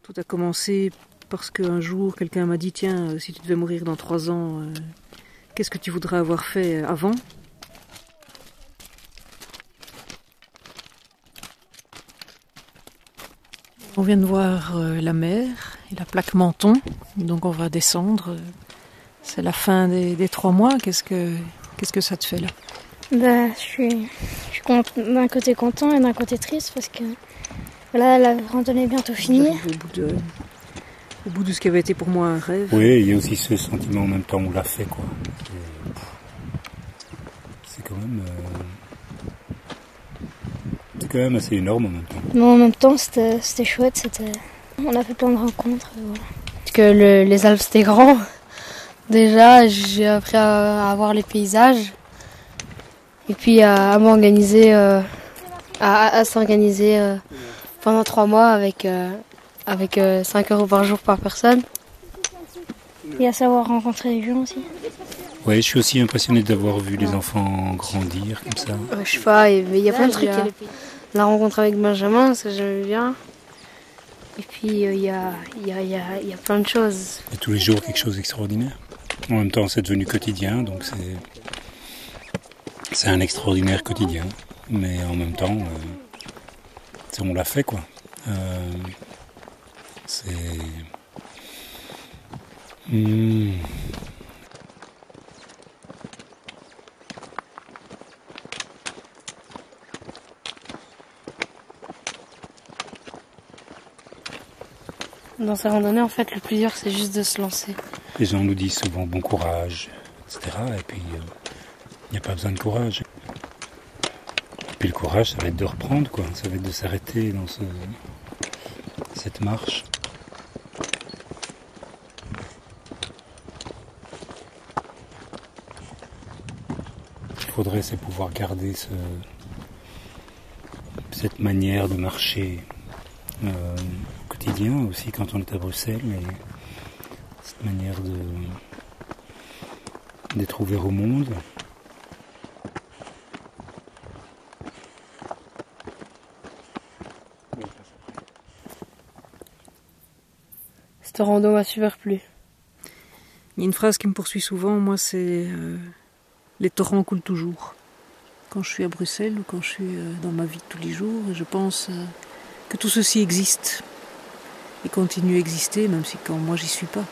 Tout a commencé parce qu'un jour, quelqu'un m'a dit « Tiens, si tu devais mourir dans 3 ans, qu'est-ce que tu voudrais avoir fait avant ?» On vient de voir la mer et la plaque Menton, donc on va descendre. C'est la fin des 3 mois. Qu'est-ce que ça te fait là? Je suis d'un côté content et d'un côté triste parce que là, la randonnée est bientôt finie. Au bout de ce qui avait été pour moi un rêve. Oui, il y a aussi ce sentiment en même temps où on l'a fait, quoi. C'est quand même assez énorme en même temps. Mais en même temps, c'était chouette. On a fait plein de rencontres. Voilà. Parce que les Alpes, c'était grand. Déjà, j'ai appris à voir les paysages. Et puis à m'organiser, à s'organiser pendant 3 mois avec 5 € par jour par personne. Et à savoir rencontrer les gens aussi. Oui, je suis aussi impressionné d'avoir vu les enfants grandir comme ça. Je sais pas, il y a plein de trucs. La rencontre avec Benjamin, ça j'aimais bien. Et puis il y a plein de choses. Et tous les jours quelque chose d'extraordinaire. En même temps, c'est devenu quotidien, donc c'est un extraordinaire quotidien. Mais en même temps, on l'a fait, quoi. Dans ces randonnées, en fait, le plus dur, c'est juste de se lancer. Les gens nous disent souvent bon courage, etc. Et puis, il n'y a pas besoin de courage. Et puis le courage, ça va être de reprendre, quoi. Ça va être de s'arrêter dans cette marche. Ce qu'il faudrait, c'est pouvoir garder cette manière de marcher au quotidien, aussi quand on est à Bruxelles, et cette manière d'être ouvert au monde. Cette rando m'a super plu. Il y a une phrase qui me poursuit souvent, moi, c'est les torrents coulent toujours. Quand je suis à Bruxelles ou quand je suis dans ma vie de tous les jours, et je pense que tout ceci existe et continue à exister, même si quand moi j'y suis pas.